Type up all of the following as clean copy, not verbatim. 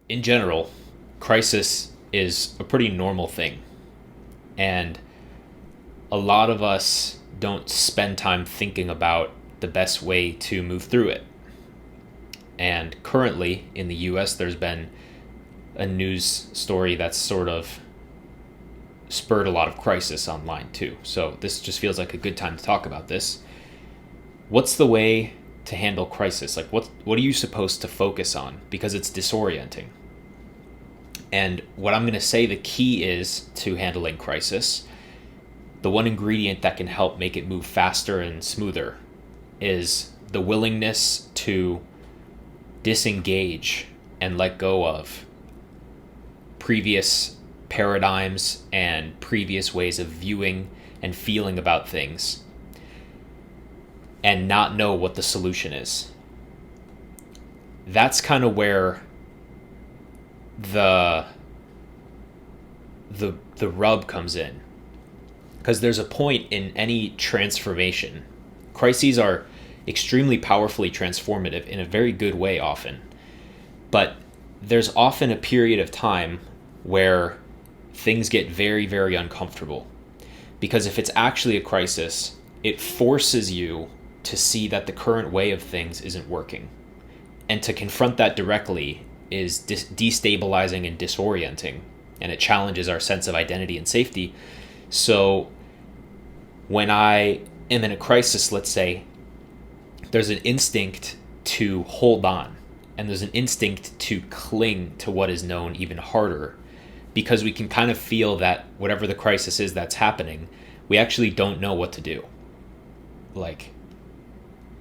in general, crisis is a pretty normal thing. And a lot of us don't spend time thinking about the best way to move through it. And currently in the US, there's been a news story that's sort of spurred a lot of crisis online too. So this just feels like a good time to talk about this. What's the way to handle crisis? Like what are you supposed to focus on? Because it's disorienting. And what I'm going to say the key is to handling crisis, the one ingredient that can help make it move faster and smoother is the willingness to disengage and let go of previous paradigms and previous ways of viewing and feeling about things and not know what the solution is. That's kind of where the rub comes in, because there's a point in any transformation. Crises are extremely powerfully transformative in a very good way often, but there's often a period of time where things get very, very uncomfortable, because if it's actually a crisis, it forces you to see that the current way of things isn't working, and to confront that directly is destabilizing and disorienting, and it challenges our sense of identity and safety. So when I am in a crisis, let's say, there's an instinct to hold on, and there's an instinct to cling to what is known even harder, because we can kind of feel that whatever the crisis is that's happening, we actually don't know what to do. Like,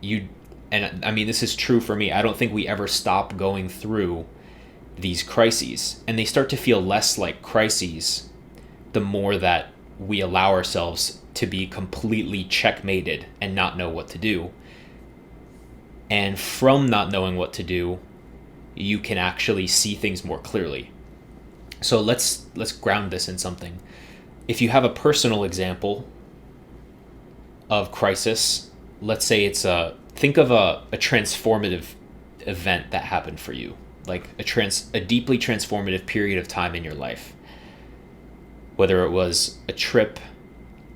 and I mean, this is true for me. I don't think we ever stop going through these crises, and they start to feel less like crises the more that we allow ourselves to be completely checkmated and not know what to do. And from not knowing what to do, you can actually see things more clearly. So let's ground this in something. If you have a personal example of crisis, let's say think of a transformative event that happened for you, like a deeply transformative period of time in your life. Whether it was a trip,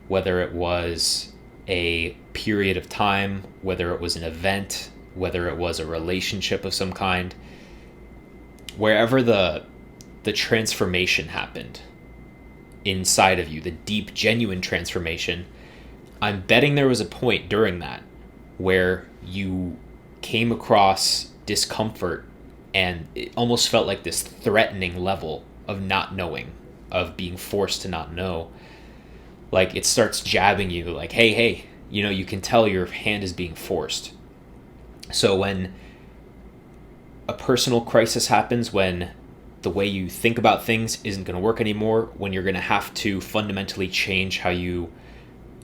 whether it was a period of time, whether it was an event, whether it was a relationship of some kind, wherever the transformation happened inside of you, the deep, genuine transformation, I'm betting there was a point during that where you came across discomfort, and it almost felt like this threatening level of not knowing, of being forced to not know. Like, it starts jabbing you like, hey, you can tell your hand is being forced. So when a personal crisis happens, when the way you think about things isn't going to work anymore, when you're going to have to fundamentally change how you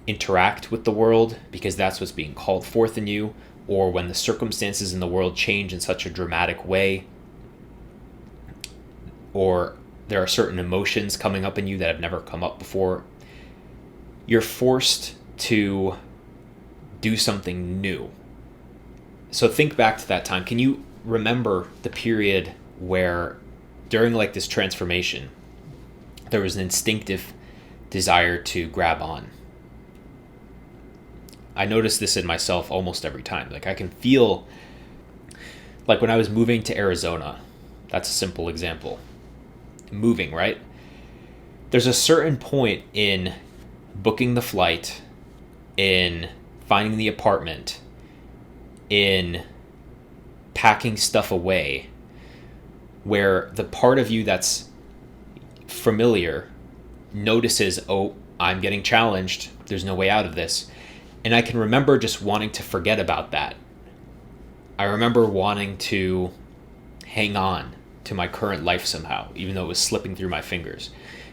interact with the world because that's what's being called forth in you, or when the circumstances in the world change in such a dramatic way, or there are certain emotions coming up in you that have never come up before, you're forced to do something new. So think back to that time. Can you remember the period where during like this transformation, there was an instinctive desire to grab on? I notice this in myself almost every time. Like, I can feel, like when I was moving to Arizona, that's a simple example. Moving, right? There's a certain point in booking the flight, in finding the apartment, in packing stuff away, where the part of you that's familiar notices, oh, I'm getting challenged. There's no way out of this. And I can remember just wanting to forget about that. I remember wanting to hang on to my current life somehow, even though it was slipping through my fingers.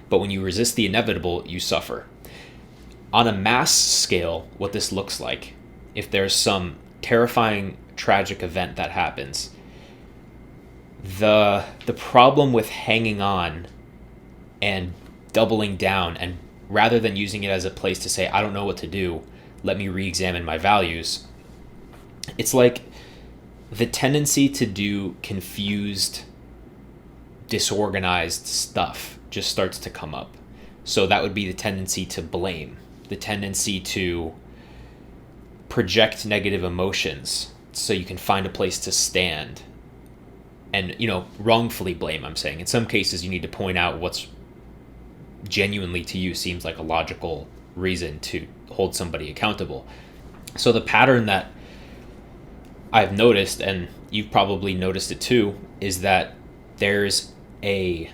But when you resist the inevitable, you suffer. On a mass scale, what this looks like, if there's some terrifying, tragic event that happens, the problem with hanging on and doubling down, and rather than using it as a place to say, I don't know what to do, let me re-examine my values, it's like the tendency to do confused disorganized stuff just starts to come up. So that would be the tendency to blame, the tendency to project negative emotions so you can find a place to stand. And, wrongfully blame, I'm saying. In some cases, you need to point out what's genuinely to you seems like a logical reason to hold somebody accountable. So the pattern that I've noticed, and you've probably noticed it too, is that there's a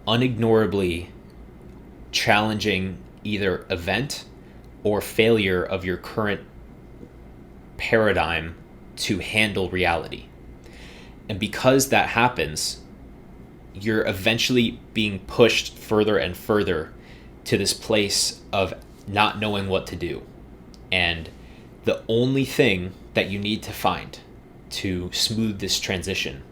unignorably challenging either event or failure of your current paradigm to handle reality. And because that happens, you're eventually being pushed further and further to this place of not knowing what to do. And the only thing that you need to find to smooth this transition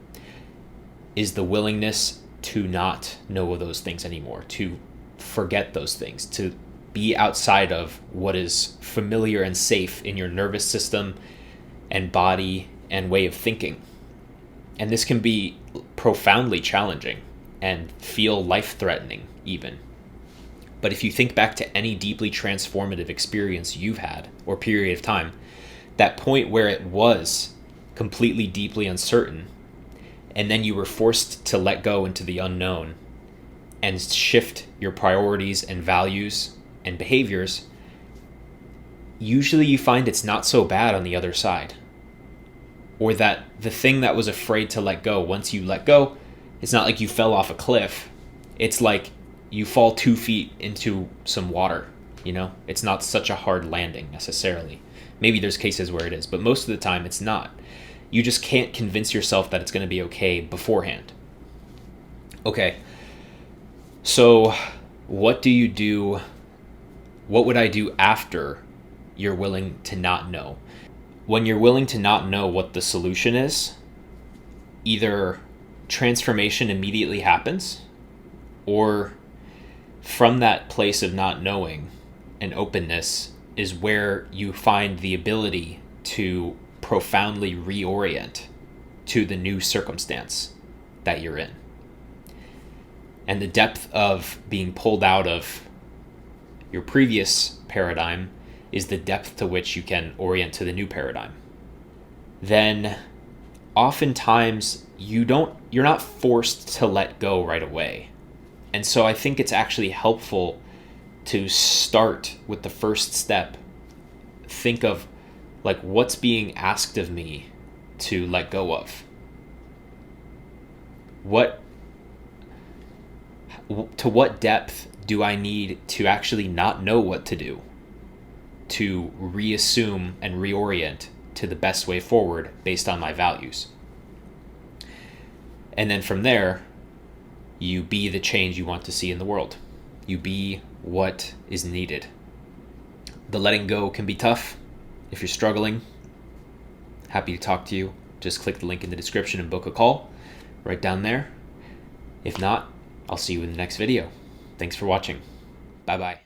is the willingness to not know those things anymore, to forget those things, to be outside of what is familiar and safe in your nervous system and body and way of thinking. And this can be profoundly challenging and feel life-threatening even. But if you think back to any deeply transformative experience you've had or period of time, that point where it was completely deeply uncertain, and then you were forced to let go into the unknown and shift your priorities and values and behaviors, usually you find it's not so bad on the other side. Or that the thing that was afraid to let go, once you let go, it's not like you fell off a cliff. It's like you fall 2 feet into some water, It's not such a hard landing necessarily. Maybe there's cases where it is, but most of the time it's not. You just can't convince yourself that it's going to be okay beforehand. Okay, so what do you do? What would I do after you're willing to not know? When you're willing to not know what the solution is, either transformation immediately happens, or from that place of not knowing and openness is where you find the ability to profoundly reorient to the new circumstance that you're in. And the depth of being pulled out of your previous paradigm is the depth to which you can orient to the new paradigm. Then oftentimes you're not forced to let go right away. And so I think it's actually helpful to start with the first step. Think of what's being asked of me to let go of. To what depth do I need to actually not know what to do to reassume and reorient to the best way forward based on my values? And then from there, you be the change you want to see in the world. You be what is needed. The letting go can be tough. If you're struggling, happy to talk to you. Just click the link in the description and book a call right down there. If not, I'll see you in the next video. Thanks for watching. Bye-bye.